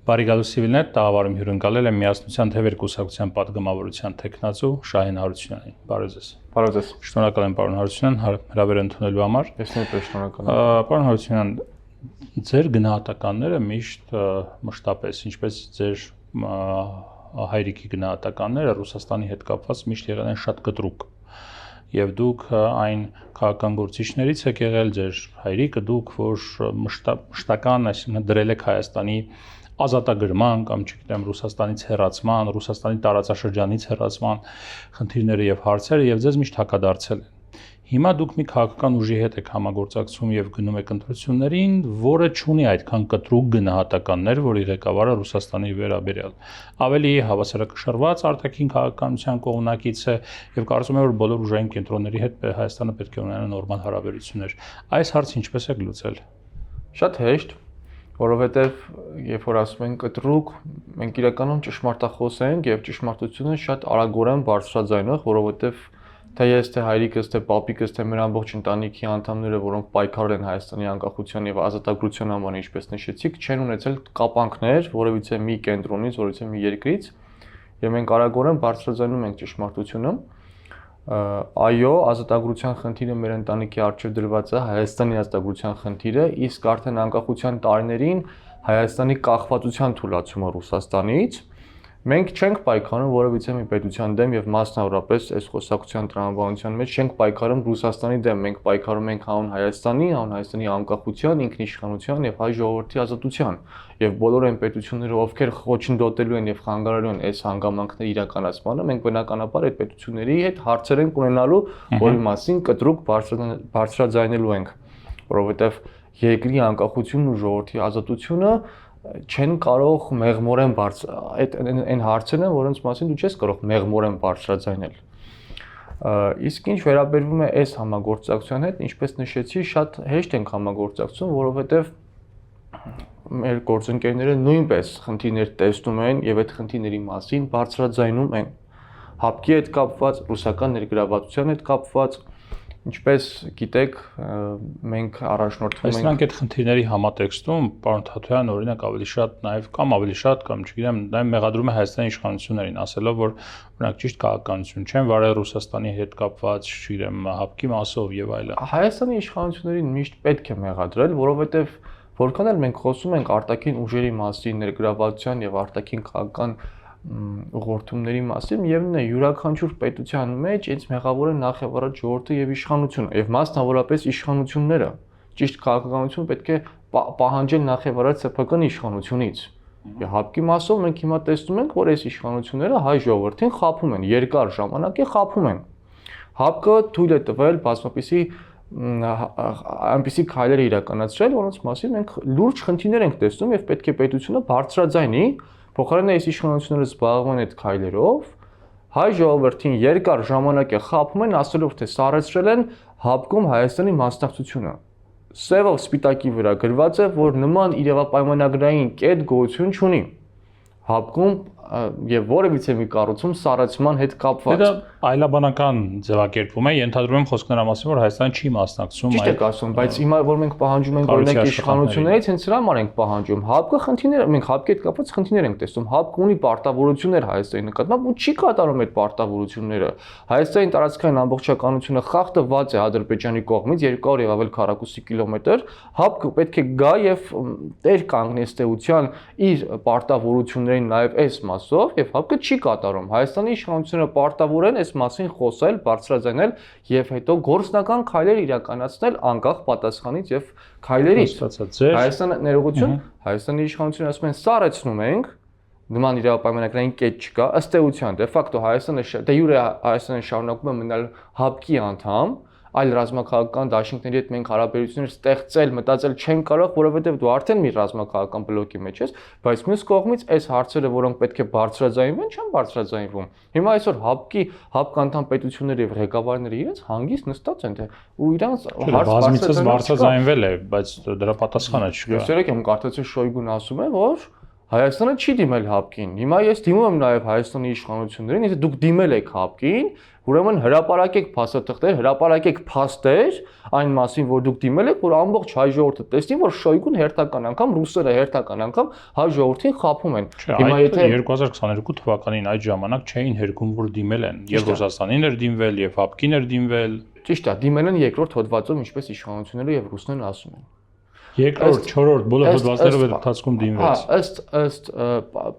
Բարի գալուս Սիվիլներ, տաղավարում հյուրընկալել եմ Միասնության թեւեր կուսակցության պատգամավորության տեխնացու Շահեն Հարությունյանին։ Բարև ձեզ։ Բարև ձեզ։ Շնորհակալ եմ պարոն Հարությունյան հրավեր ընդունելու համար։ Ես նույնպես շնորհակալ եմ։ Պարոն Հարությունյան, ձեր գնահատականները միշտ մշտապես, ինչպես ձեր հայրիկի գնահատականները Ռուսաստանի հետ կապված միշտ եղել են շատ կտրուկ։ Եվ դուք այն քաղաքական գործիչներից եք եղել, ձեր հայրիկը դուք, որ մշտական, այսինքն դրել եք Հայաստանի ազատագրման կամ չգիտեմ Ռուսաստանից հեռացման, Ռուսաստանի տարածաշրջանից հեռացման խնդիրները եւ հարցերը եւ ձեզ միշտ հակադարձել են։ Հիմա դուք մի քաղաքական ուժի հետ եք համագործակցում եւ գնում եք ընտրություններին, որը չունի այդքան կտրուկ գնահատականներ, որի ղեկավարը Ռուսաստանի վերաբերյալ ավելի հավասարակշռված արտաքին քաղաքականության կողմնակից է եւ կարծում եմ որ բոլոր ուժային կենտրոնների հետ Հայաստանը պետք է ունենա նորմալ հարաբերություններ։ Այս հարցը ինչպես եք լուծել։ Շատ հեշտ, որովհետեւ երբ որ ասում են կտրուկ, մենք իրականում ճշմարտախոս ենք եւ ճշմարտությունը շատ արագորեն բարձրաձայնող, որովհետեւ թե ես, թե հայրիկս, թե պապիկս, թե մեր ամբողջ ընտանիքի անդամները, որոնք պայքարել են Հայաստանի անկախության եւ ազատագրության համար, ինչպես նշեցիք, չեն ունեցել կապանքներ որևիցե մի կենտրոնից, որևիցե մի երկրից, եւ մենք արագորեն բարձրաձայնում ենք ճշմարտությունը։ Այո, ազատագրության խնդիրը մեր ընտանիքի առջև դրված է, Հայաստանի ազատագրության խնդիրը, իսկ արդեն անկախության տարիներին Հայաստանի կախվածության թուլացումը Ռուսաստանից Մենք չենք պայքարում որևիցե մի պետության դեմ եւ մասնավորապես այս խոսակցության տրամաբանության մեջ չենք պայքարում Ռուսաստանի դեմ, մենք պայքարում ենք հանուն Հայաստանի անկախության, ինքնիշխանության եւ հայ ժողովրդի ազատության։ Եվ բոլոր այն պետությունները, ովքեր խոչընդոտելու են եւ խանգարելու են այս հանգամանքների իրականացմանը, մենք բնականաբար այդ պետությունների հետ հարցեր ենք ունենալու, որի մասին կտրուկ բարձրաձայնելու ենք, որովհետեւ երկրի անկախությունն ու ժողովրդի ազատությունը չեն կարող մեղմորեն այն հարցերն են, որոնց մասին դու չես կարող մեղմորեն բարձրաձայնել։ Իսկ ինչ վերաբերվում է այս համագործակցության հետ, ինչպես նշեցի, շատ հեշտ ենք համագործակցում, որովհետև մեր գործընկերները նույնպես խնդիրներ տեսնում են եւ այդ խնդիրների մասին բարձրաձայնում են։ ՀԱՊԿ-ի հետ կապված, ռուսական ներգրավվածության հետ կապված Ինչպես գիտեք, մենք առաջնորդվում ենք Այսինքն այդ խնդիրների համատեքստում պարոն Թաթոյան օրինակ ավելի շատ նաև կամ ավելի շատ կամ չգիտեմ, նաև մեղադրում է Հայաստանի իշխանություններին, ասելով որ օրինակ ճիշտ քաղաքականություն չեն վարել Ռուսաստանի հետ կապված, չգիտեմ, ՀԱՊԿ-ի մասով եւ այլն։ Հայաստանի իշխանություններին միշտ պետք է մեղադրել, որովհետեւ որքան էլ մենք խոսում ենք արտաքին ուժերի մասին, ներգրավվածության եւ արտաքին քաղաքական ուղղորդումների մասին միևնույն է յուրաքանչյուր պետության մեջ այս մեղավորը նախ եւ առաջ ժողովուրդը եւ իշխանությունը եւ մասնավորապես իշխանությունները ճիշտ քաղաքականություն պետք է պահանջել նախ եւ առաջ ՍՓԿ-ի իշխանությունից եւ ՀԱՊԿ-ի մասով մենք հիմա տեսնում ենք որ այս իշխանությունները հայ ժողովրդին խաբում են երկար ժամանակ է խաբում են ՀԱՊԿ-ը թույլ է տվել բազմապիսի այնպիսի քայլեր իրականացրել որոնց մասին մենք լուրջ խնդիրներ ենք տեսնում եւ պետք է պետությունը բարձրաձայնի Փոխարենը այս իշխանությունները զբաղվում են այդ քայլերով, հայ ժողովրդին երկար ժամանակ է խաբում են, ասելով թե սառեցրել են ՀԱՊԿ-ում Հայաստանի մասնակցությունը։ Սևով սպիտակի վրա գրված է, որ նման իրավապայմանագրային կետ գոյություն չունի։ ՀԱՊԿ-ում եւ որևիցե մի կառույցում սառեցման հետ կապված։ Դա այլաբանական ձևակերպում է, ենթադրում եմ խոսքնրա մասին, որ Հայաստանը չի մասնակցում այդ։ Ճիշտ եք ասում, բայց հիմա որ մենք պահանջում ենք օրինակ իշխանություններից, հենց սրա համար ենք պահանջում։ ՀԱՊԿ-ը խնդիրներ, մենք ՀԱՊԿ-ի հետ կապված խնդիրներ ենք տեսնում։ ՀԱՊԿ-ը ունի պարտավորություններ Հայաստանի նկատմամբ ու չի կատարում այդ պարտավորությունները։ Հայաստանի տարածքային ամբողջականությունը խախտված է Ադրբեջանի կողմից 200 եւ ավել քառակուսի կիլոմետր։ ՀԱՊԿ-ը պետք է գա եւ տեր կանգնի ստեյության իր պարտավորություններին նաեւ այս մասով եւ ՀԱՊԿ-ը չի կատարում։ Հայաստանի իշխանությունները պարտավոր են այս մասին խոսել, բարձրաձայնել եւ հետո գործնական քայլեր իրականացնել անկախ պատասխանից եւ քայլերից։ Հայաստանը ներողություն, Հայաստանի իշխանությունները ասում են սառեցնում ենք, նման իրավապայմանագրային կետ չկա, ըստ էության դե ֆակտո Հայաստանը դե յուրե Հայաստանը շարունակում է մնալ ՀԱՊԿ-ի անդամ, այլ ռազմաքաղաքական դաշինքների հետ մենք հարաբերություններ ստեղծել, մտածել չեն կարող, որովհետև դու արդեն մի ռազմաքաղաքական բլոկի մեջ ես, բայց մյուս կողմից այս հարցերը, որոնք պետք է բարձրաձայնվեն, չեն բարձրաձայնվում։ Հիմա այսօր ՀԱՊԿ-ի անդամ պետությունները եւ ղեկավարները իրենց հանգիստ նստած են, թե ու իրանց հարց բարձրաձայնվել է, բայց դրա պատասխանը չկա։ Ես երեք եմ կարծեցի Շոյգուն ասում է, որ Հայաստանը չի դիմել ՀԱՊԿ-ին։ Հիմա ես դիմում եմ նաև Հայաստանի իշխանություններին, եթե դուք դիմել եք ՀԱՊԿ-ին, ուրեմն հրապարակեք փաստաթղթեր, հրապարակեք փաստեր այն մասին, որ դուք դիմել եք, որ ամբողջ հայ ժողովուրդը տեսնի, որ Շոյգուն հերթական անգամ ռուսերը հերթական անգամ հայ ժողովրդին խաբում են։ Հիմա եթե 2022 թվականին այդ ժամանակ չէին հերքում, որ դիմել են, եւ Ռուսաստանին էր դիմվել, եւ ՀԱՊԿ-ին էր դիմվել։ Ճիշտ է, դիմել են երկրորդ հոդվածում, ինչպես իշխանությունները եւ ռուսներն ասում են։ Երկրորդ, չորրորդ, բոլոր հոդվածներով այդ ընթացքում դիմվեց։ Ըստ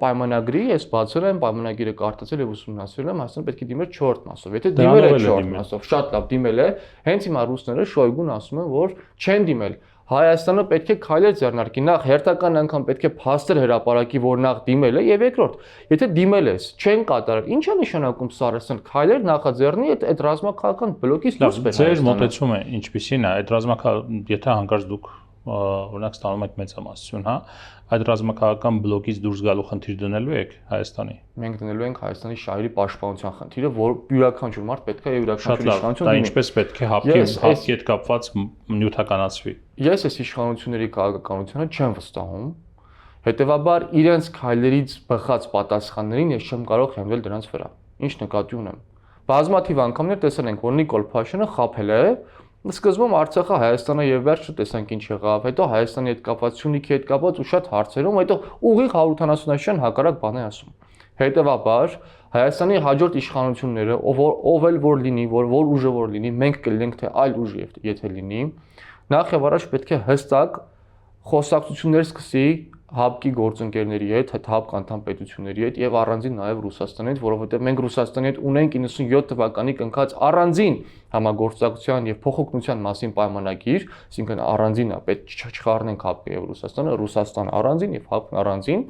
պայմանագրի ես բացել եմ, պայմանագիրը կարդացել եւ ուսումնասիրել եմ, Հայաստանը պետք է դիմեր 4 մասով։ Եթե դիմել է 4 մասով, շատ լավ դիմել է, հենց հիմա ռուսները Շոյգուն ասում են, որ չեն դիմել։ Հայաստանը պետք է քայլեր ձեռնարկի, նախ հերթական անգամ պետք է փաստեր հրապարակի, որ նախ դիմել է, եւ երկրորդ, եթե դիմել ես, չեն կատարել, ի՞նչ է նշանակում սարսեն քայլեր նախաձեռնի այդ ռազմաքաղաքական բլոկից դուրս բերել։ Ձեր մոտեցումը ինչպիսին է, այդ ռազմաքաղաք, եթե հանկարծ դուք օրինակ ստանում եք մեծամասնություն, հա, այդ ռազմաքաղաքական բլոկից դուրս գալու խնդիր դնելու եք Հայաստանի։ Մենք դնելու ենք Հայաստանի շահերի պաշտպանության խնդիրը, որ յուրաքանչյուր մարդ պետք է յուրաքանչյուր իշխանություն դիմի։ Դա ինչպես պետք է ՀԱՊԿ-ի հետ կապված նյութականացվի։ Ես այս իշխանությունների քաղաքականությունը չեմ վստահում, հետեւաբար իրենց քայլերից բխած պատասխաններին ես չեմ կարող հենվել դրանց վրա։ Ինչ նկատի ունեմ։ Բազմաթիվ անգամներ տեսել ենք, որ Նիկոլ Փաշինյանը խաբել է սկզբում Արցախը, Հայաստանը եւ վերջը տեսանք ինչ եղավ, հետո Հայաստանի հետ կապված, Սյունիքի հետ կապված ու շատ հարցերում, հետո ուղիղ 170-յան հակառակ բան է ասում։ Հետևաբար Հայաստանի հաջորդ իշխանությունները, ով էլ որ լինի, որ ուժը որ լինի, մենք կլինենք թե այլ ուժ եթե լինի, նախ եւ առաջ պետք է հստակ խոսակցություններ սկսի ՀԱՊԿ-ի գործընկերների հետ, ՀԱՊԿ անդամ պետությունների հետ եւ առանձին նաեւ Ռուսաստանի հետ, որովհետեւ մենք Ռուսաստանի հետ ունենք 97 թվականի կնքած առանձին համագործակցության եւ փոխօգնության մասին պայմանագիր, այսինքն առանձին է, պետք չխառնենք ՀԱՊԿ-ը եւ Ռուսաստանը, Ռուսաստանը առանձին եւ ՀԱՊԿ-ն առանձին,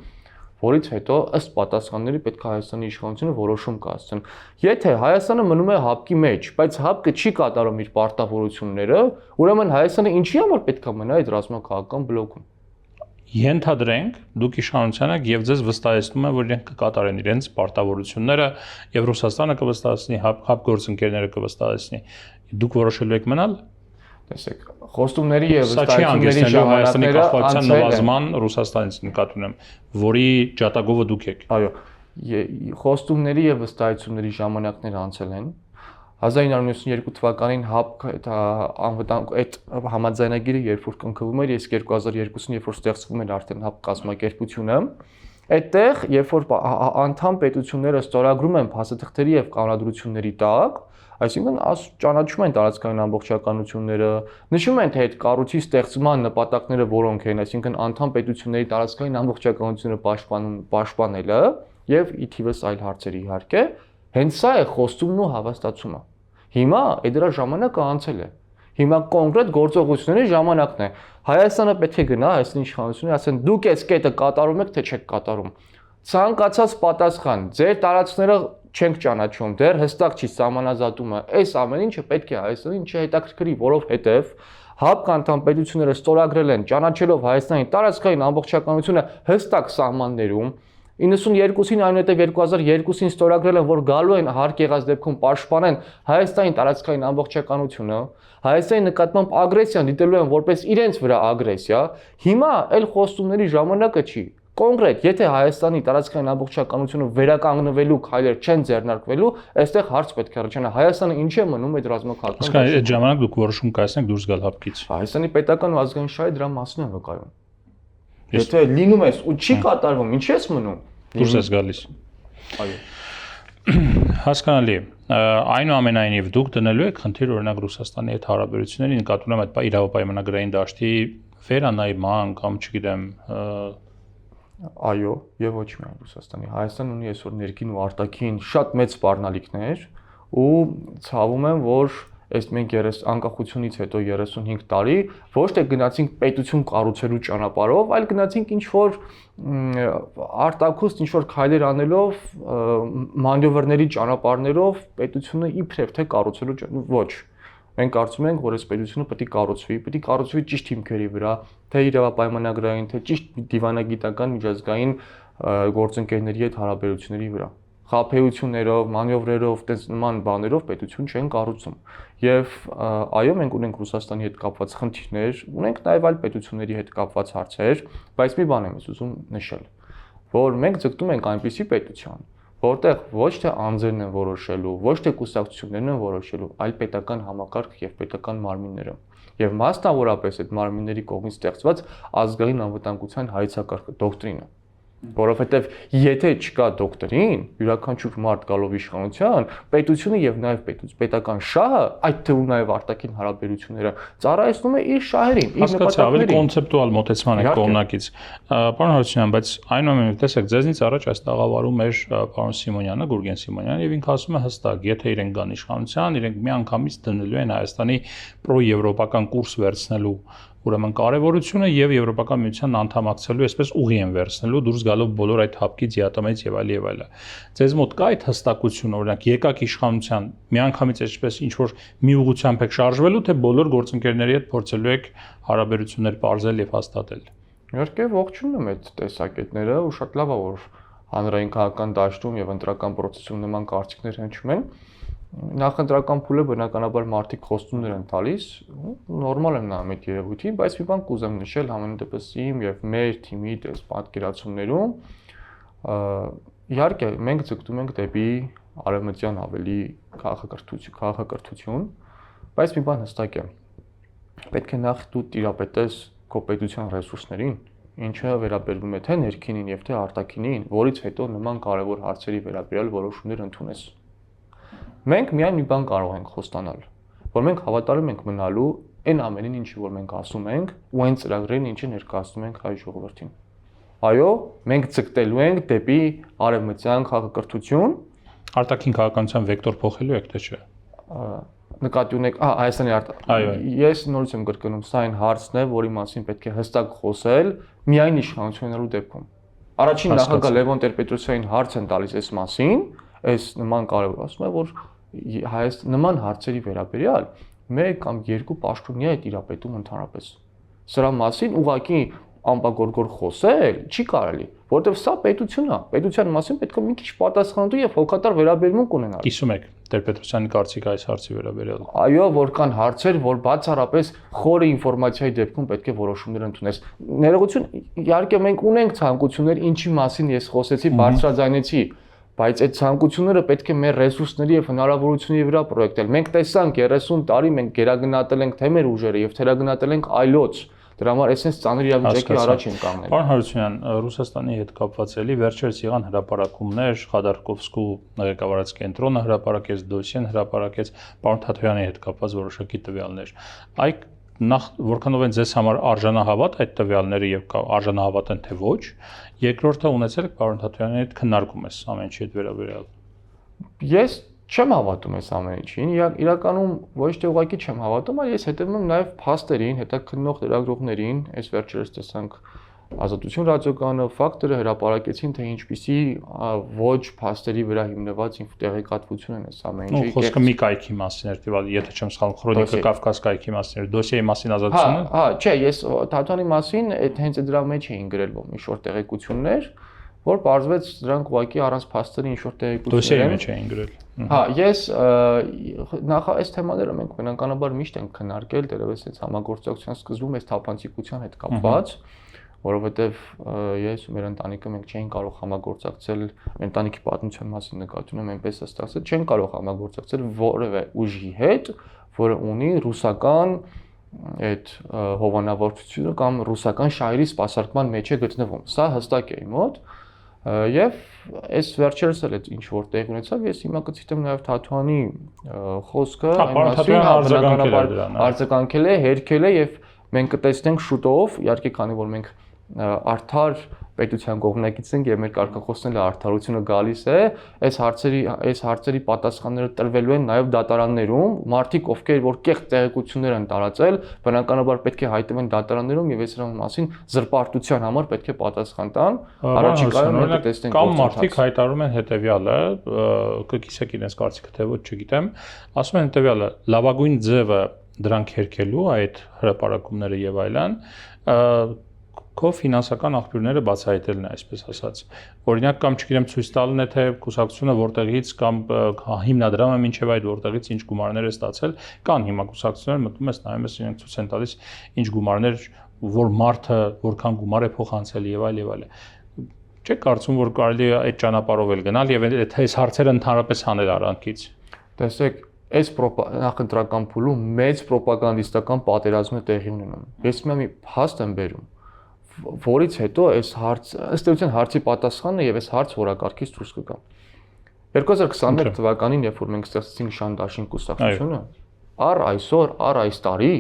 որից հետո ըստ պատասխանների պետք է Հայաստանի իշխանությունը որոշում կայացնեն։ Եթե Հայաստանը մնում է ՀԱՊԿ-ի մեջ, բայց ՀԱՊԿ-ը չի կատարում իր պարտավորությունները, ուրեմն Հայաստանը ինչի համար պետք է մնա այդ ռազմաքաղաքական բլոկում։ Ենթադրենք, դուք իշխանության եք եւ ձեզ վստահեցնում են, որ իրենք կկատարեն իրենց պարտավորությունները եւ Ռուսաստանը կվստահեցնի, ՀԱՊԿ գործընկերները կվստահեցնի։ Դուք որոշելու եք մնալ։ Տեսեք, խոստումների եւ վստահությունների ժամանակները կախվածության նվազման Ռուսաստանից նկատի ունեմ, որի ջատագովը դուք եք։ Այո, խոստումների եւ վստահությունների ժամանակները անցել են։ 1992 թվականին ՀԱՊԿ այդ համաձայնագիրը երբ որ կնքվում էր, իսկ 2002-ին երբ որ ստեղծվում էր արդեն ՀԱՊԿ կազմակերպությունը, այդտեղ երբ որ անդամ պետությունները ստորագրում են փաստաթղթերի եւ կանոնադրությունների տակ, այսինքն ճանաչում են տարածքային ամբողջականությունները, նշում են թե այդ կառույցի ստեղծման նպատակները որոնք են, այսինքն անդամ պետությունների տարածքային ամբողջականությունը պաշտպանելը եւ ի թիվս այլ հարցեր իհարկե, հենց սա է խոստումն ու հավաստացումը։ Հիմա այդ դրա ժամանակը անցել է։ Հիմա կոնկրետ գործողությունների ժամանակն է։ Հայաստանը պետք է գնա Հայաստանի իշխանությունները, ասեն դուք այս կետը կատարում եք թե չեք կատարում։ Ցանկացած պատասխան, ձեր տարածքները չենք ճանաչում, դեռ հստակ չի սահմանազատումը։ Այս ամեն ինչը պետք է Հայաստանին չհետաքրքրի, որովհետև ՀԱՊԿ անդամ պետությունները ստորագրել են, ճանաչելով Հայաստանի տարածքային ամբողջականությունը հստակ սահմաններում, 92-ին այնուհետև 2002-ին ստորագրել են, որ գալու են հարկ եղած դեպքում պաշտպանեն Հայաստանի տարածքային ամբողջականությունը, Հայաստանի նկատմամբ ագրեսիան դիտելու են որպես իրենց վրա ագրեսիա, հիմա այլ խոստումների ժամանակը չի։ Կոնկրետ, եթե Հայաստանի տարածքային ամբողջականությունը վերականգնվելու քայլեր չեն ձեռնարկվելու, այստեղ հարց պետք է առաջանա Հայաստանը ինչ է մնում այդ ռազմաքաղաքական։ Իսկ այդ ժամանակ դուք որոշում կայացնեք դուրս գալ ՀԱՊԿ-ից։ Հայաստանի պետական ու ազգային շահը դրա մասին է վկայում։ Եթե լինում ես ու չի կատարվում, ինչ ես մնում։ Դուրս ես գալիս։ Այո։ Հասկանալի է։ Այնուամենայնիվ դուք դնելու եք խնդիր օրինակ Ռուսաստանի հետ հարաբերությունների նկատի ունեմ այդ իրավապայմանագրային դաշտի վերանայման կամ չգիտեմ Այո, եւ ոչ միայն Ռուսաստանի։ Հայաստանն ունի այսօր ներքին ու արտաքին շատ մեծ սպառնալիքներ ու ցավում եմ, որ այս մենք անկախությունից հետո 35 տարի ոչ թե գնացինք պետություն կառուցելու ճանապարհով, այլ գնացինք ինչ որ արտաքուստ ինչ որ քայլեր անելով մանևրների ճանապարհներով պետությունը իբրև թե կառուցելու ոչ։ Մենք կարծում ենք, որ այս պետությունը պետք է կառուցվի ճիշտ հիմքերի վրա, թե իրավապայմանագրային, թե ճիշտ դիվանագիտական միջազգային գործընկերների հետ հարաբերությունների վրա։ Խաբեություններով, մանևրերով, տես նման բաներով պետություն չեն կառուցում։ Եվ այո, մենք ունենք Ռուսաստանի հետ կապված խնդիրներ, ունենք նաև այլ պետությունների հետ կապված հարցեր, բայց մի բան եմ ուզում նշել։ որ մենք ձգտում ենք այնպիսի պետության, որտեղ ոչ թե անձերն են որոշելու, ոչ թե կուսակցություններն են որոշելու, այլ պետական համակարգ եւ պետական մարմինները։ Եվ մասնավորապես այդ մարմինների կողմից ստեղծված ազգային անվտանգության հայեցակարգը, դոկտրինը։ Որովհետև եթե չկա դոկտրին, յուրաքանչյուր մարդ գալով իշխանության, պետությունը եւ նաեւ պետական շահը, այդ թվում նաեւ արտաքին հարաբերությունները, ծառայեցնում է իր շահերին, իր նպատակներին։ Ավելի կոնցեպտուալ մոտեցման է կողմնակից։ Պարոն Հարությունյան, բայց այնուամենայնիվ տեսեք, ձեզնից առաջ այս տաղավարում էր պարոն Սիմոնյանը, Գուրգեն Սիմոնյանը, եւ ինքը ասում է հստակ, եթե իրենք գան իշխանության, իրենք միանգամից դնելու են Հայաստանի պրոեվրոպական կուրս վերցնելու ուրեմն կարևորությունը եւ Եվրոպական միության անդամակցելու, այսպես ուղի են վերցնելու, դուրս գալով բոլոր այդ հապկից, յատամից եւ այլ եւ այլը։ Ձեզ մոտ կա այդ հստակությունը, օրինակ, եկակ իշխանության միանգամից այսպես ինչ որ մի ուղղությամբ եք շարժվելու, թե բոլոր գործընկերների հետ փորձելու եք հարաբերություններ պարզել եւ հաստատել։ Իհարկե ողջունում եմ այդ տեսակետները, ու շատ լավ է, որ հանրային քաղաքական դաշտում եւ ընտրական process-ում նման կարծիքներ հնչում են։ Նախընտրական փուլը բնականաբար մարդիկ խոստումներ են տալիս, նորմալ եմ նայում այդ երևույթին, բայց մի բան կուզեմ նշել համենայն դեպս իմ եւ մեր թիմի դες պատկերացումներում, իհարկե մենք ձգտում ենք դեպի արևմտյան ավելի քաղաքակրթություն, բայց մի բան հստակ է։ Պետք է նախ դու տիրապետես քո պետության ռեսուրսներին, ինչը վերաբերվում է թե ներքինին եւ թե արտաքինին, որից հետո նման կարևոր հարցերի վերաբերյալ որոշումներ ընդունես։ Մենք միայն մի բան կարող ենք խոստանալ, որ մենք հավատարիմ ենք մնալու այն ամենին, ինչը որ մենք ասում ենք, ու այն ծրագրերին, ինչը ներկայացնում ենք հայ ժողովրդին։ Այո, մենք ցկտելու ենք դեպի արևմտյան քաղաքակրթություն, արտաքին քաղաքականության վեկտոր փոխելու եք թե չէ։ Նկատի ունեք, Հայաստանի ես նորից եմ կրկնում, սա այն հարցն է, որի մասին պետք է հստակ խոսել միայն իշխանությունների դեպքում։ Առաջին նախագահ Լևոն Տեր-Պետրոսյանին հարց են տալիս այս մասին, այս նման կարևոր ասում է, որ նման հարցերի վերաբերյալ 1 կամ 2 պաշտոնյա է տիրապետում ընդհանրապես։ Սրա մասին ուղղակի ամպագորգոր խոսել չի կարելի, որովհետև սա պետությունն է։ Պետության մասին պետք է մի քիչ պատասխանատու եւ հոգատար վերաբերմունք ունենալ։ Կիսում եք Տեր-Պետրոսյանի կարծիքը այս հարցի վերաբերյալ։ Այո, որ կան հարցեր, որ բացառապես խորը ինֆորմացիայի դեպքում պետք է որոշումներ ընդունես։ Ներողություն, իհարկե մենք ունենք ցանկություններ, ինչի մասին ես խոսեցի, բարձրաձայնեցի, բայց այդ ցանկությունները պետք է մեր ռեսուրսների եւ հնարավորությունների վրա պրոյեկտել։ Մենք տեսանք 30 տարի մենք գերագնահատել ենք թե մեր ուժերը եւ թերագնահատել ենք այլոց։ Դրա համար այսպես ծանր իրավիճակի առաջ են կանգնել։ Պարոն Հարությունյան, Ռուսաստանի հետ կապված էլի վերջերս եղան հրապարակումներ, Խադարկովսկու ղեկավարած կենտրոնը հրապարակեց, Դոսիեն հրապարակեց, պարոն Թաթոյանի հետ կապված որոշակի տվյալներ։ Այդ նախ որքանով են ձեզ համար արժանահավատ այդ տվյալները եւ արժանահավատ են թե ոչ, երկրորդը ունեցել եք պարոն Թաթոյանի հետ քննարկում ամեն ինչի հետ վերաբերյալ։ Ես չեմ հավատում այս ամեն ինչին, իրականում ոչ թե ուղղակի չեմ հավատում, այլ ես հետևում եմ նաև փաստերին, հետաքննող լրագրողներին, այս վերջերս տեսանք Ազատություն ռադիոկայանը ֆակտորը հրապարակեցին, թե ինչպիսի ոչ փաստերի վրա հիմնված տեղեկատվություն են այս ամեն ինչի։ Խոսքը մի կայքի մասին էր, եթե չեմ սխալվում, Քրոնիկա Կավկաս կայքի մասին էր, դոսիեի մասին Ազատությունը։ Հա, չէ, ես Թաթոյանի մասին այդ հենց դրա մեջ էին գրել մի շորտ տեղեկություններ, որ պարզվեց դրանք ուղղակի առանց փաստերի ինչ որ տեղեկություններ են։ Դոսիեի մեջ էին գրել։ Հա, ես նախ այս թեմաները մենք բնականաբար միշտ ենք քննարկել, դերևս այս համագործակցության սկզբում այս թափանցիկության հետ կապված, որովհետև ես ու մեր ընտանիքը մենք չէին կարող համագործակցել, մեր ընտանիքի պատմության մասին նկատի ունեմ, այնպես է ստացել, չեն կարող համագործակցել որևէ ուժի հետ, որը ունի ռուսական այդ հովանավորությունը կամ ռուսական շահերի սպասարկման մեջ է գտնվում։ Սա հստակ է իմ մոտ։ Եվ այս վերջերս էլ ինչ որ տեղ ունեցավ, ես հիմա կցիտեմ նաև Թաթոյանի խոսքը, արձագանքել է, հերքել է եւ մենք կտեսնենք շուտով, իհարկե քանի որ մենք արդար պետության կողմնակից ենք եւ մեր կարգախոսն էլ արդարությունը գալիս է, այս հարցերի պատասխանները տրվելու են նաեւ դատարաններում, մարդիկ ովքեր որ կեղծ տեղեկություններ են տարածել, բնականաբար պետք է հայտնվեն դատարաններում եւ այս մասին զրպարտության համար պետք է պատասխան տան։ Առաջիկայում մենք կտեսնենք կամ մարդիկ հայտարարում են հետեւյալը, կկիսեք իրենց կարծիքը թե ոչ, չգիտեմ, ասում են հետեւյալը, լավագույն ձևը դրանք հերքելու այդ հրապարակումները եւ այլն քո ֆինանսական աղբյուրները բացահայտելն է, այսպես ասած։ Օրինակ կամ չգիտեմ ցույց տալն է թե կուսակցությունը որտեղից կամ հիմնադրամը մինչև այդ որտեղից ինչ գումարներ է ստացել, կան հիմա կուսակցություններ մտնում ես նայում ես իրենք ցույց են տալիս ինչ գումարներ, որ մարդը որքան գումար է փոխանցել եւ այլ եւ այլ։ Չէ՞ կարծում որ կարելի է այդ ճանապարհով էլ գնալ եւ այդ այս հարցերը ընդհանրապես հանել առանքից։ Տեսեք, այս նախընտրական փուլում մեծ ռոպագանդիստական պատերազմ է տեղի ունենում։ Ես մի փաստ եմ բերում, որից հետո այս ըստ էության հարցի պատասխանն է եւ այս հարց որակարգից դուրս կգա։ 2021 թվականին, երբ որ մենք ստեղծեցինք Շանդաշին կուսակցությունը, առ այսօր, առ այս տարի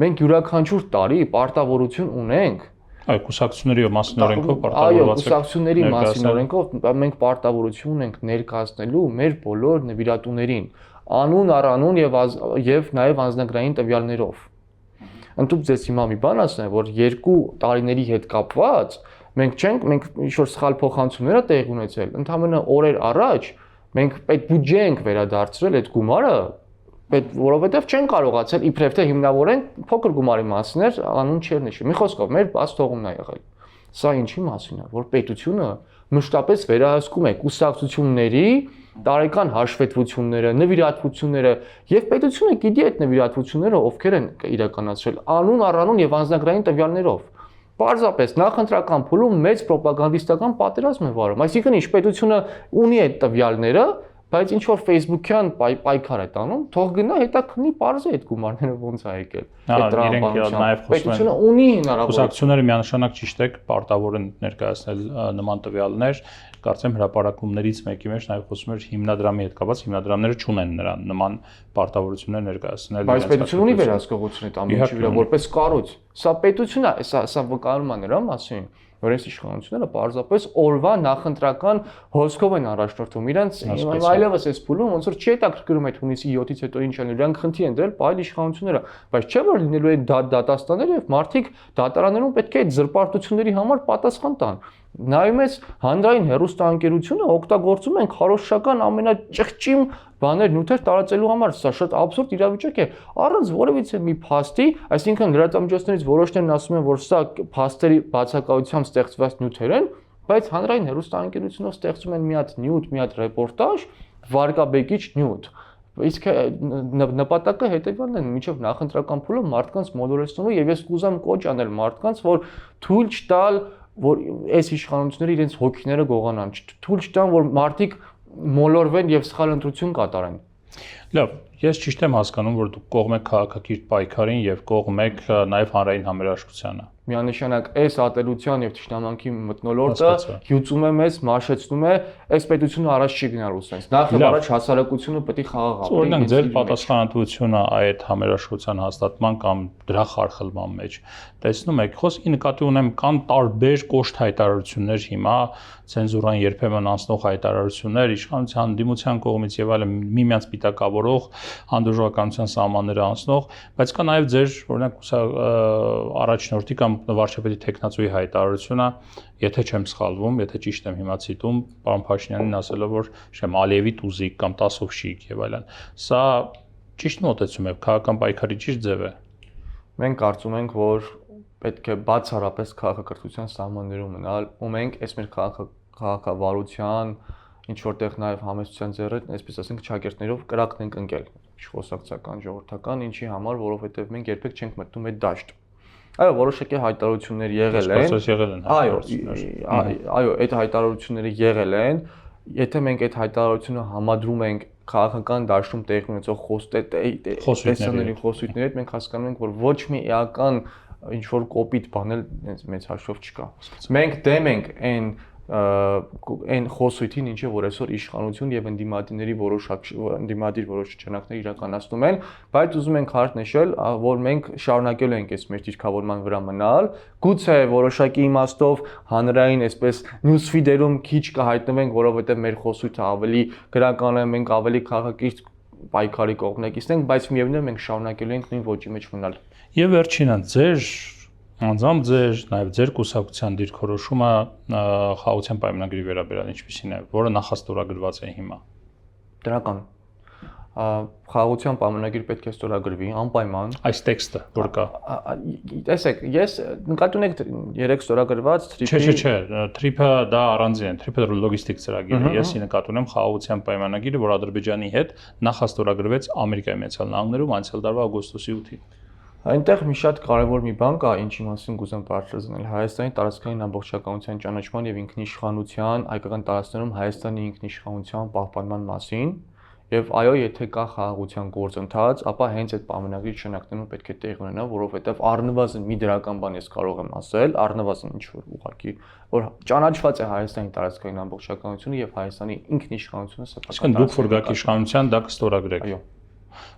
մենք յուրաքանչյուր տարի պարտավորություն ունենք Այո, կուսակցությունների մասին օրենքով պարտավորված ենք։ Այո, կուսակցությունների մասին օրենքով մենք պարտավորություն ունենք ներկայացնելու մեր բոլոր նվիրատուներին անուն առ անուն եւ նաեւ անձնագրային տվյալներով։ Ընդդուք ձեզ հիմա մի բան ասեմ, որ 2 տարիների հետ կապված մենք ինչ որ սխալ փոխանցումներ ա տեղի ունեցել։ Ընդհանրապես օրեր առաջ մենք պետբյուջե ենք վերադարձրել այդ գումարը, որովհետև չեն կարողացել իբրև թե հիմնավորեն փոքր գումարի մասին էր, անուն չէր նշի։ Մի խոսքով մեր բաց թողումն է եղել։ Սա ինչի մասին է, որ պետությունը մշտապես վերահսկում է կուսակցությունների տարեկան հաշվետվությունները, նվիրատվությունները եւ պետությունը գիտի այդ նվիրատվությունները ովքեր են իրականացրել անուն առ անուն եւ անձնագրային տվյալներով։ Պարզապես նախընտրական փուլում մեծ ռոպագանդիստական պատերազմ է վարում։ Այսինքն ինչ պետությունը ունի այդ տվյալները, բայց ինչ որ Facebook-յան պայքար է տանում, թող գնա հետաքննի parz-ը այդ գումարները ոնց է եկել։ Պետությունը ունի հնարավորություն։ Կուսակցությունները միանշանակ ճիշտ է, պարտավոր են ներկայացնել նման տվյալներ, կարծեմ հրապարակումներից մեկի մեջ նաև խոսում էր հիմնադրամի հետ կապված, հիմնադրամները չունեն նրան նման պարտավորություններ ներկայացնել։ Բայց պետությունը ունի վերահսկողություն այդ ամենի վրա որպես կառույց։ Սա պետությունն է, սա վկայում է նրա մասին, որ այս իշխանությունները պարզապես օրվա նախընտրական հոսքով են առաջնորդում իրենց այլևս այս փուլում ոնց որ չի հետաքրքրում այդ հունիսի 7-ից հետո ինչ են իրանք խնդիր են դրել այլ իշխանությունները, բայց չէ որ լինելու է դատաստաններ եւ մարդիկ դատարաններում պետք է այդ զրպարտությունների համար պատասխան տան։ Նայում ես հանրային հեռուստաընկերությունը օգտագործում են քարոզչական ամենաճղճիմ բաներ նյութեր տարածելու համար, սա շատ աբսուրդ իրավիճակ է, առանց որևիցե մի փաստի, այսինքն լրատվամիջոցներից որոշներն ասում են, որ սա փաստերի բացակայությամբ ստեղծված նյութեր են, բայց հանրային հեռուստաընկերությունով ստեղծում են մի հատ նյութ, մի հատ ռեպորտաժ, վարկաբեկիչ նյութ։ Իսկ նպատակը հետևյալն է, մինչև նախընտրական փուլը մարդկանց մոլորեցնելու եւ ես կուզեմ կոչ անել մարդկանց, որ թույլ չտալ, որ այս իշխանությունները իրենց հոգիները գողանան, թույլ չտան, որ մարդիկ մոլորվեն եւ սխալ ընտրություն կատարեն։ Լավ, ես ճիշտ եմ հասկանում, որ դուք կողմ եք քաղաքակիրթ պայքարին եւ կողմ եք նաեւ հանրային համերաշխությանը։ Միանշանակ այս ատելության եւ ճշտամանքի մթնոլորտը հյուծում է մեզ, մաշեցնում է, այս պետությունը առաջ չի գնալու sense։ Նախ եւ առաջ հասարակությունը պետք է խաղաղ ապրի։ Օրինակ ձեր պատասխանատվությունը այդ համերաշխության հաստատման կամ դրա խարխլման մեջ տեսնում եք, խոսքի նկատի ունեմ կան տարբեր կոշտ հայտարարություններ հիմա, ցենզուրան երբեմն անցնող հայտարարություններ, իշխանության դիմության կողմից եւ այլն միմյանց պիտակավորող հանդուրժողականության սահմանները անցնող, բայց կա նաեւ ձեր օրինակ առաջնորդի կամ վարչապետի տեխնացուի հայտարարությունը, եթե չեմ սխալվում, եթե ճիշտ եմ հիմա ցիտում, պարոն Փաշինյանին ասելով, որ շեմ Ալիևի տուզիկ կամ տասով շիկ եւ այլն։ Սա ճիշտ մոտեցում է, քաղաքական պայքարի ճիշտ ձև է։ Մենք կարծում ենք, որ պետք է բացառապես քաղաքակրթության սահմաններում մնալ, ու մենք այս մեր քաղաքավարության ինչ որտեղ նաև համեստության ձեռը, այսպես ասենք, ճակերտներով կրակն ենք ընկել, իշխոսակցական, ժողովրդական, ինչի համար, որովհետև մենք երբեք չենք մտնում այդ դաշտ։ Այո, որոշակի հայտարարություններ եղել են։ Այո, այդ հայտարարությունները եղել են։ Եթե մենք այդ հայտարարությունը համադրում ենք քաղաքական դաշտում տեղի ունեցող խոսույթների հետ, մենք հասկանում ենք, որ ոչ մի էական ինչ որ կոպիտ բան էլ մեծ հաշվով չկա։ Մենք դեմ ենք այն խոսույթին, ինչը որ այսօր իշխանություն եւ ընդդիմադիրների ընդդիմադիր որոշ շրջանակներ իրականացնում են, բայց ուզում ենք հարց նշել, որ մենք շարունակելու ենք այս մեր դիրքավորման վրա մնալ, գուցե որոշակի իմաստով հանրային այսպես news feed-երում քիչ կհայտնվենք, որովհետեւ մեր խոսույթը ավելի գրական է, մենք ավելի քաղաքակիրթ պայքարի կողմնակիցն ենք, բայց միևնույն է մենք շարունակելու ենք նույն ոճի մեջ մնալ։ Եվ վերջինը ձեր անձամբ ձեր նաև ձեր կուսակցության դիրքորոշումը խաղաղության պայմանագրի վերաբերյալ ինչպիսին է, որը նախաստորագրված է հիմա։ Դրական։ Խաղաղության պայմանագիր պետք է ստորագրվի անպայման։ Այս տեքստը, որ կա։ Տեսեք, ես նկատի ունեք 3 ստորագրված TRIP-ի։ Չէ, TRIP-ը դա առանձին է, TRIP-ը լոգիստիկ ծրագիր է։ Ես նկատի ունեմ խաղաղության պայմանագիրը, որ Ադրբեջանի հետ նախաստորագրվեց Ամերիկայի Միացյալ Նահանգներում անցյալ տարվա օգոստոսի 8-ին։ Այնտեղ մի շատ կարևոր մի բան կա, ինչի մասին կուզեմ բարձրացնել Հայաստանի տարածքային ամբողջականության ճանաչման եւ ինքնիշխանության, հայկական տարածքներում Հայաստանի ինքնիշխանության պահպանման մասին, եւ այո, եթե կա խաղաղության գործընթաց, ապա հենց այդ պայմանագրի շնորհակալություն պետք է տեղի ունենա, որովհետեւ առնվազն մի դրական բան ես կարող եմ ասել, առնվազն ինչ որ ուղղակի, որ ճանաչված է Հայաստանի տարածքային ամբողջականությունը եւ Հայաստանի ինքնիշխանությունը սեփական։ Իսկ դուք ֆորգակ իշխանության դա կստորագրեք։ Այո։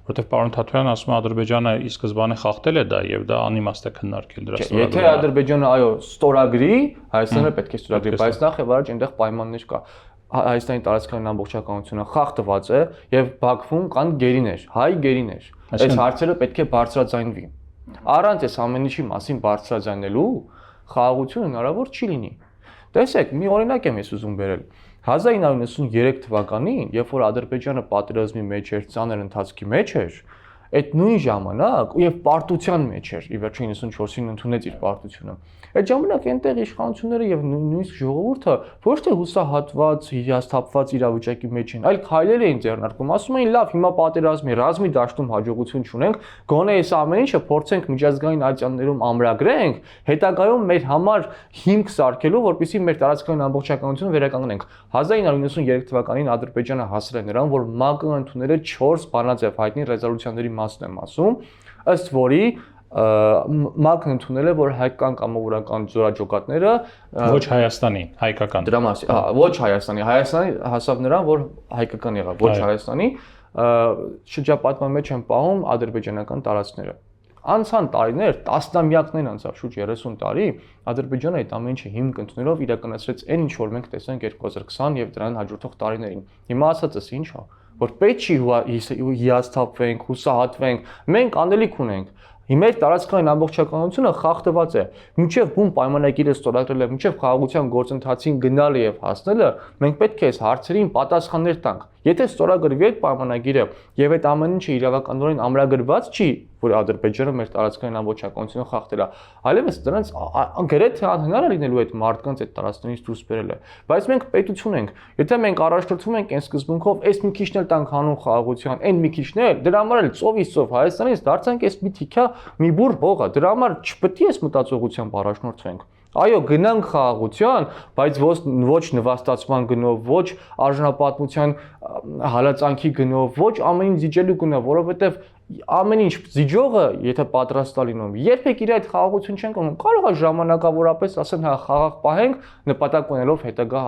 Որտեվ պարոն Թաթոյանը ասում է Ադրբեջանը ի սկզբանե խախտել է դա եւ դա անիմաստ է քննարկել դրա ստորագրումը։ Եթե Ադրբեջանը այո ստորագրի, Հայաստանը պետք է ստորագրի, բայց նախ եւ առաջ այնտեղ պայմաններ կա։ Հայաստանի տարածքային ամբողջականությունը խախտված է եւ Բաքվում կան գերիներ, հայ գերիներ։ Այս հարցերը պետք է բարձրաձայնվի։ Առանց այս ամեն ինչի մասին բարձրաձայնելու խաղաղություն հնարավոր չի լինի։ Տեսեք, մի օրինակ եմ ես ուզում բերել։ 1993 թվականին, երբ որ Ադրբեջանը պատերազմի մեջ էր, ծանր ընթացքի մեջ էր, այդ նույն ժամանակ եւ պարտության մեջ էր, ի վերջո 94-ին ընդունեց իր պարտությունը։ Այդ ժամանակ այնտեղ իշխանությունները եւ նույնիսկ ժողովուրդը ոչ թե հուսահատված, հիասթափված իրավիճակի մեջ են, այլ քայլեր էին ձեռնարկում, ասում էին՝ լավ, հիմա պատերազմի ռազմի դաշտում հաջողություն չունենք, գոնե այս ամեն ինչը փորձենք միջազգային ատյաններում ամրագրենք, հետագայում մեր համար հիմք սարքելու, որպեսզի մեր տարածքային ամբողջականությունը վերականգնենք։ 1993 թվականին Ադրբեջանը հասել է նրան, որ ՄԱԿ-ը ընդունել է 4 բանաձև հայտնի ռեզոլյուցիաների մասն եմ ասում, ըստ որի ՄԱԿ-ն ընդունել է, որ հայկական կամավորական զորաճոկատները ոչ Հայաստանի, հայկական։ Դրա մասին, ոչ Հայաստանի, Հայաստանի հասավ նրան, որ հայկական եղավ, ոչ Հայաստանի, շրջապատման մեջ են պահում ադրբեջանական տարածքները։ Անցան տարիներ, տասնամյակներ անցավ, շուրջ 30 տարի, Ադրբեջանը այդ ամեն ինչը հիմք ընդունելով իրականացրեց այն ինչ որ մենք տեսանք 2020 եւ դրան հաջորդող տարիներին։ Հիմա ասածս ինչ է, որ պետք չի հիասթափվենք, հուսահատվենք, մենք անելիք ունենք։ Մեր տարածքային ամբողջականությունը խախտված է։ Մինչև բուն պայմանագիրը ստորագրելը, մինչև խաղաղության գործընթացին գնալը եւ հասնելը, մենք պետք է այս հարցերին պատասխաններ տանք։ Եթե ստորագրվի այդ պայմանագիրը եւ այդ ամեն ինչը իրավականորեն ամրագրված չի, որ Ադրբեջանը մեր տարածքային ամբողջականությունը խախտել է, այլևս դրանց գրեթե անհնար է լինելու այդ մարդկանց այդ տարածքներից դուրս բերելը։ Բայց մենք պետություն ենք։ Եթե մենք առաջնորդվում ենք այն սկզբունքով, այս մի քիչն էլ տանք հանուն խաղաղության, այն մի քիչն էլ, դրա համար էլ ծովից ծով Հայաստանից դարձանք այս մի թիքա մի բուր հողը։ Դրա համար չպետք է այս մտածողությամբ առաջնորդվենք։ Այո, գնանք խաղաղության, բայց ոչ նվաստացման գնով, ոչ արժանապատվության հալածանքի գնով, ոչ ամեն ինչ զիջելու գնով, որովհետև ամեն ինչ զիջողը, եթե պատրաստ է լինում, երբեք իր այդ խաղաղություն չեն կանում։ Կարող է ժամանակավորապես ասեն, հա, խաղաղ պահենք, նպատակ ունելով հետագա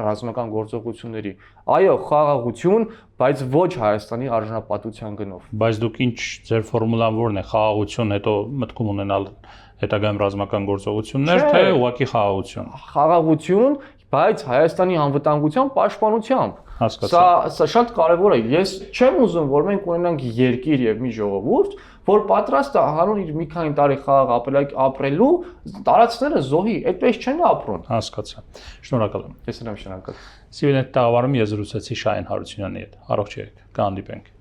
ռազմական գործողությունների։ Այո, խաղաղություն, բայց ոչ Հայաստանի արժանապատվության գնով։ Բայց դուք ինչ ձեր ֆորմուլան որն է, խաղաղություն, հետո մտքում ունենալ հետագայում ռազմական գործողություններ, թե ուղղակի խաղաղություն։ Խաղաղություն, բայց Հայաստանի անվտանգության պաշտպանությամբ։ Հասկացա։ Սա շատ կարևոր է։ Ես չեմ ուզում, որ մենք ունենանք երկիր եւ մի ժողովուրդ, որ պատրաստ է հանուն իր մի քանի տարի խաղաղ ապրելու տարածքները զոհի, այդպես չեն ապրում։ Հասկացա։ Շնորհակալ եմ։ Ես եմ շնորհակալ։ Սիվիլնետ տաղավարում ես զրուցեցի Շահեն Հարությունյանի հետ։ Առողջ եղեք։ Կհանդիպենք։